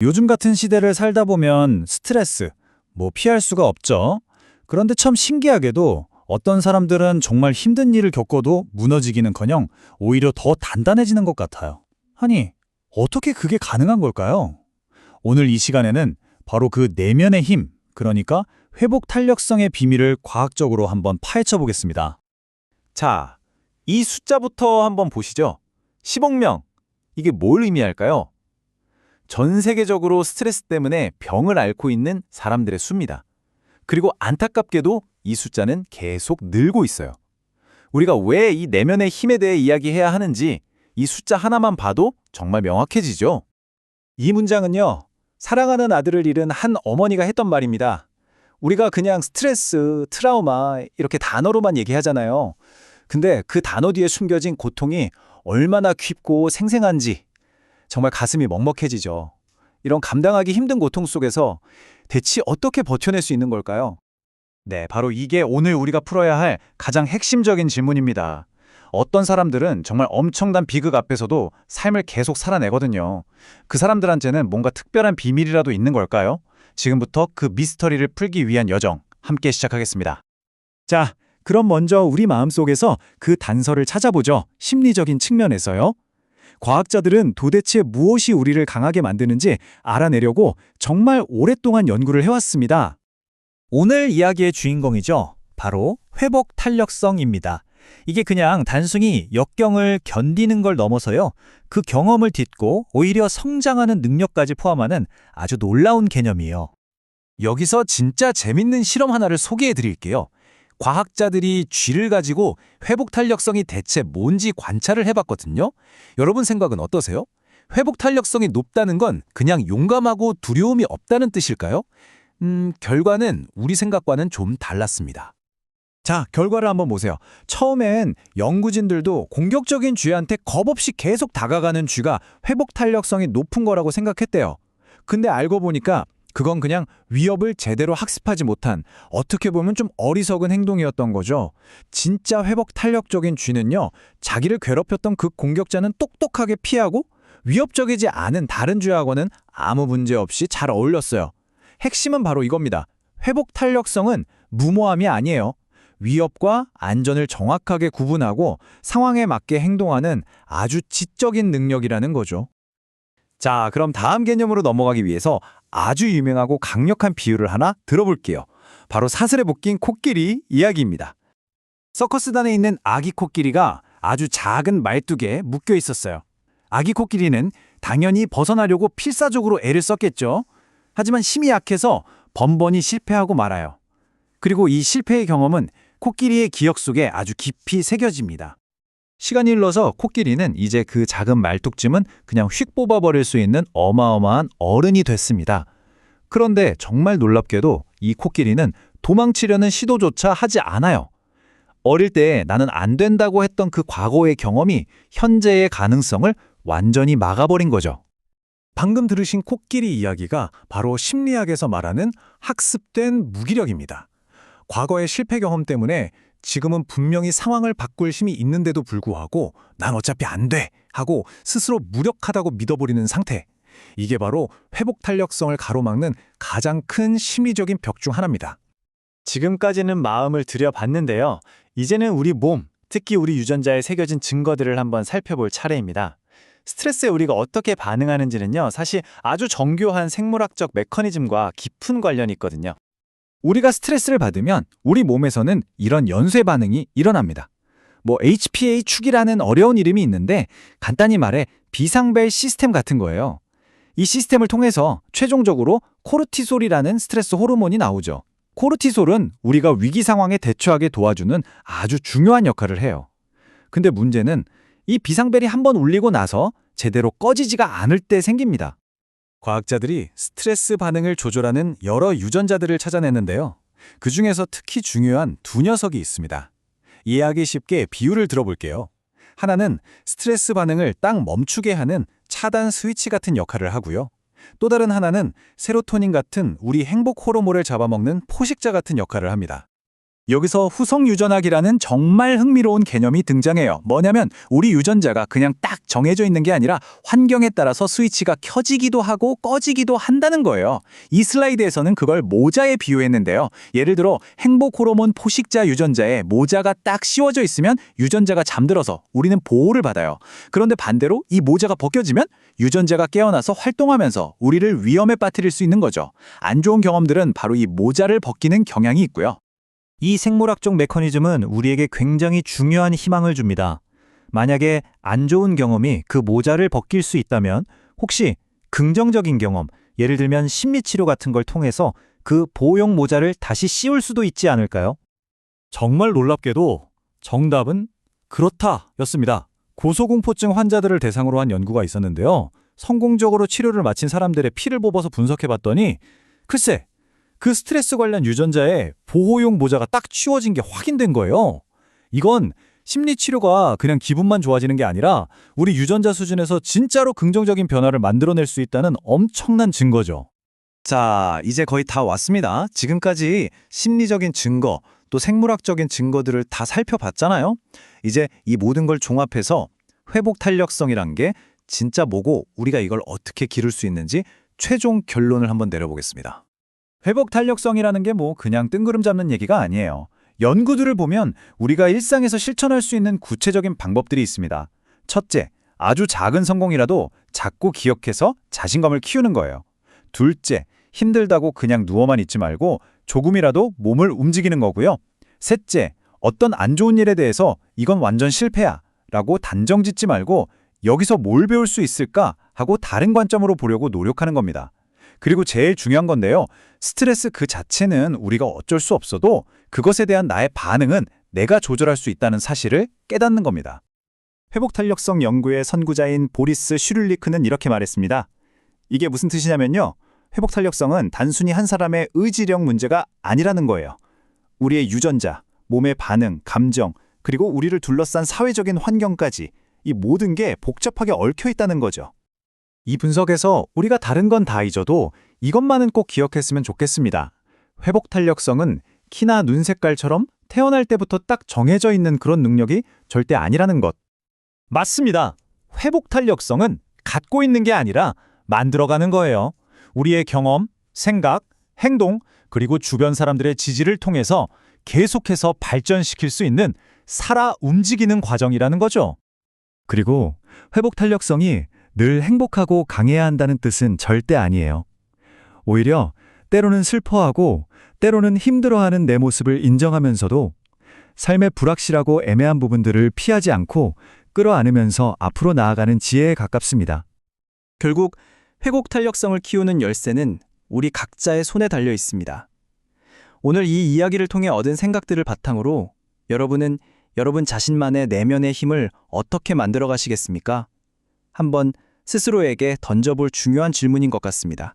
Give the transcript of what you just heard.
요즘 같은 시대를 살다 보면 스트레스, 피할 수가 없죠. 그런데 참 신기하게도 어떤 사람들은 정말 힘든 일을 겪어도 무너지기는커녕 오히려 더 단단해지는 것 같아요. 아니, 어떻게 그게 가능한 걸까요? 오늘 이 시간에는 바로 그 내면의 힘, 그러니까 회복 탄력성의 비밀을 과학적으로 한번 파헤쳐 보겠습니다. 자, 이 숫자부터 한번 보시죠. 10억 명. 이게 뭘 의미할까요? 전 세계적으로 스트레스 때문에 병을 앓고 있는 사람들의 수입니다. 그리고 안타깝게도 이 숫자는 계속 늘고 있어요. 우리가 왜 이 내면의 힘에 대해 이야기해야 하는지 이 숫자 하나만 봐도 정말 명확해지죠. 이 문장은요, 사랑하는 아들을 잃은 한 어머니가 했던 말입니다. 우리가 그냥 스트레스, 트라우마 이렇게 단어로만 얘기하잖아요. 근데 그 단어 뒤에 숨겨진 고통이 얼마나 깊고 생생한지 정말 가슴이 먹먹해지죠. 이런 감당하기 힘든 고통 속에서 대체 어떻게 버텨낼 수 있는 걸까요? 네, 바로 이게 오늘 우리가 풀어야 할 가장 핵심적인 질문입니다. 어떤 사람들은 정말 엄청난 비극 앞에서도 삶을 계속 살아내거든요. 그 사람들한테는 뭔가 특별한 비밀이라도 있는 걸까요? 지금부터 그 미스터리를 풀기 위한 여정 함께 시작하겠습니다. 자, 그럼 먼저 우리 마음속에서 그 단서를 찾아보죠. 심리적인 측면에서요. 과학자들은 도대체 무엇이 우리를 강하게 만드는지 알아내려고 정말 오랫동안 연구를 해왔습니다. 오늘 이야기의 주인공이죠. 바로 회복 탄력성입니다. 이게 그냥 단순히 역경을 견디는 걸 넘어서요. 그 경험을 딛고 오히려 성장하는 능력까지 포함하는 아주 놀라운 개념이에요. 여기서 진짜 재밌는 실험 하나를 소개해 드릴게요. 과학자들이 쥐를 가지고 회복 탄력성이 대체 뭔지 관찰을 해봤거든요. 여러분 생각은 어떠세요? 회복 탄력성이 높다는 건 그냥 용감하고 두려움이 없다는 뜻일까요? 결과는 우리 생각과는 좀 달랐습니다. 자, 결과를 한번 보세요. 처음엔 연구진들도 공격적인 쥐한테 겁없이 계속 다가가는 쥐가 회복 탄력성이 높은 거라고 생각했대요. 근데 알고 보니까 그건 그냥 위협을 제대로 학습하지 못한 어떻게 보면 좀 어리석은 행동이었던 거죠. 진짜 회복 탄력적인 쥐는요, 자기를 괴롭혔던 그 공격자는 똑똑하게 피하고 위협적이지 않은 다른 쥐하고는 아무 문제 없이 잘 어울렸어요. 핵심은 바로 이겁니다. 회복 탄력성은 무모함이 아니에요. 위협과 안전을 정확하게 구분하고 상황에 맞게 행동하는 아주 지적인 능력이라는 거죠. 자, 그럼 다음 개념으로 넘어가기 위해서 아주 유명하고 강력한 비유를 하나 들어볼게요. 바로 사슬에 묶인 코끼리 이야기입니다. 서커스단에 있는 아기 코끼리가 아주 작은 말뚝에 묶여 있었어요. 아기 코끼리는 당연히 벗어나려고 필사적으로 애를 썼겠죠. 하지만 힘이 약해서 번번이 실패하고 말아요. 그리고 이 실패의 경험은 코끼리의 기억 속에 아주 깊이 새겨집니다. 시간이 흘러서 코끼리는 이제 그 작은 말뚝쯤은 그냥 휙 뽑아버릴 수 있는 어마어마한 어른이 됐습니다. 그런데 정말 놀랍게도 이 코끼리는 도망치려는 시도조차 하지 않아요. 어릴 때 나는 안 된다고 했던 그 과거의 경험이 현재의 가능성을 완전히 막아버린 거죠. 방금 들으신 코끼리 이야기가 바로 심리학에서 말하는 학습된 무기력입니다. 과거의 실패 경험 때문에 지금은 분명히 상황을 바꿀 힘이 있는데도 불구하고 난 어차피 안 돼 하고 스스로 무력하다고 믿어버리는 상태. 이게 바로 회복 탄력성을 가로막는 가장 큰 심리적인 벽 중 하나입니다. 지금까지는 마음을 들여봤는데요. 이제는 우리 몸, 특히 우리 유전자에 새겨진 증거들을 한번 살펴볼 차례입니다. 스트레스에 우리가 어떻게 반응하는지는요, 사실 아주 정교한 생물학적 메커니즘과 깊은 관련이 있거든요. 우리가 스트레스를 받으면 우리 몸에서는 이런 연쇄 반응이 일어납니다. HPA 축이라는 어려운 이름이 있는데 간단히 말해 비상벨 시스템 같은 거예요. 이 시스템을 통해서 최종적으로 코르티솔이라는 스트레스 호르몬이 나오죠. 코르티솔은 우리가 위기 상황에 대처하게 도와주는 아주 중요한 역할을 해요. 근데 문제는 이 비상벨이 한번 울리고 나서 제대로 꺼지지가 않을 때 생깁니다. 과학자들이 스트레스 반응을 조절하는 여러 유전자들을 찾아냈는데요. 그 중에서 특히 중요한 두 녀석이 있습니다. 이해하기 쉽게 비유를 들어볼게요. 하나는 스트레스 반응을 딱 멈추게 하는 차단 스위치 같은 역할을 하고요. 또 다른 하나는 세로토닌 같은 우리 행복 호르몬을 잡아먹는 포식자 같은 역할을 합니다. 여기서 후성 유전학이라는 정말 흥미로운 개념이 등장해요. 뭐냐면 우리 유전자가 그냥 딱 정해져 있는 게 아니라 환경에 따라서 스위치가 켜지기도 하고 꺼지기도 한다는 거예요. 이 슬라이드에서는 그걸 모자에 비유했는데요. 예를 들어 행복 호르몬 포식자 유전자에 모자가 딱 씌워져 있으면 유전자가 잠들어서 우리는 보호를 받아요. 그런데 반대로 이 모자가 벗겨지면 유전자가 깨어나서 활동하면서 우리를 위험에 빠뜨릴 수 있는 거죠. 안 좋은 경험들은 바로 이 모자를 벗기는 경향이 있고요. 이 생물학적 메커니즘은 우리에게 굉장히 중요한 희망을 줍니다. 만약에 안 좋은 경험이 그 모자를 벗길 수 있다면 혹시 긍정적인 경험, 예를 들면 심리치료 같은 걸 통해서 그 보호용 모자를 다시 씌울 수도 있지 않을까요? 정말 놀랍게도 정답은 그렇다였습니다. 고소공포증 환자들을 대상으로 한 연구가 있었는데요. 성공적으로 치료를 마친 사람들의 피를 뽑아서 분석해봤더니 글쎄, 그 스트레스 관련 유전자에 보호용 모자가 딱 치워진 게 확인된 거예요. 이건 심리치료가 그냥 기분만 좋아지는 게 아니라 우리 유전자 수준에서 진짜로 긍정적인 변화를 만들어낼 수 있다는 엄청난 증거죠. 자, 이제 거의 다 왔습니다. 지금까지 심리적인 증거, 또 생물학적인 증거들을 다 살펴봤잖아요. 이제 이 모든 걸 종합해서 회복 탄력성이란 게 진짜 뭐고 우리가 이걸 어떻게 기를 수 있는지 최종 결론을 한번 내려보겠습니다. 회복 탄력성이라는 게 뭐 그냥 뜬구름 잡는 얘기가 아니에요. 연구들을 보면 우리가 일상에서 실천할 수 있는 구체적인 방법들이 있습니다. 첫째, 아주 작은 성공이라도 자꾸 기억해서 자신감을 키우는 거예요. 둘째, 힘들다고 그냥 누워만 있지 말고 조금이라도 몸을 움직이는 거고요. 셋째, 어떤 안 좋은 일에 대해서 이건 완전 실패야 라고 단정 짓지 말고 여기서 뭘 배울 수 있을까 하고 다른 관점으로 보려고 노력하는 겁니다. 그리고 제일 중요한 건데요. 스트레스 그 자체는 우리가 어쩔 수 없어도 그것에 대한 나의 반응은 내가 조절할 수 있다는 사실을 깨닫는 겁니다. 회복 탄력성 연구의 선구자인 보리스 슈를리크는 이렇게 말했습니다. 이게 무슨 뜻이냐면요. 회복 탄력성은 단순히 한 사람의 의지력 문제가 아니라는 거예요. 우리의 유전자, 몸의 반응, 감정, 그리고 우리를 둘러싼 사회적인 환경까지 이 모든 게 복잡하게 얽혀 있다는 거죠. 이 분석에서 우리가 다른 건 다 잊어도 이것만은 꼭 기억했으면 좋겠습니다. 회복 탄력성은 키나 눈 색깔처럼 태어날 때부터 딱 정해져 있는 그런 능력이 절대 아니라는 것. 맞습니다. 회복 탄력성은 갖고 있는 게 아니라 만들어가는 거예요. 우리의 경험, 생각, 행동, 그리고 주변 사람들의 지지를 통해서 계속해서 발전시킬 수 있는 살아 움직이는 과정이라는 거죠. 그리고 회복 탄력성이 늘 행복하고 강해야 한다는 뜻은 절대 아니에요. 오히려 때로는 슬퍼하고 때로는 힘들어하는 내 모습을 인정하면서도 삶의 불확실하고 애매한 부분들을 피하지 않고 끌어안으면서 앞으로 나아가는 지혜에 가깝습니다. 결국 회복 탄력성을 키우는 열쇠는 우리 각자의 손에 달려 있습니다. 오늘 이 이야기를 통해 얻은 생각들을 바탕으로 여러분은 여러분 자신만의 내면의 힘을 어떻게 만들어 가시겠습니까? 한번 스스로에게 던져볼 중요한 질문인 것 같습니다.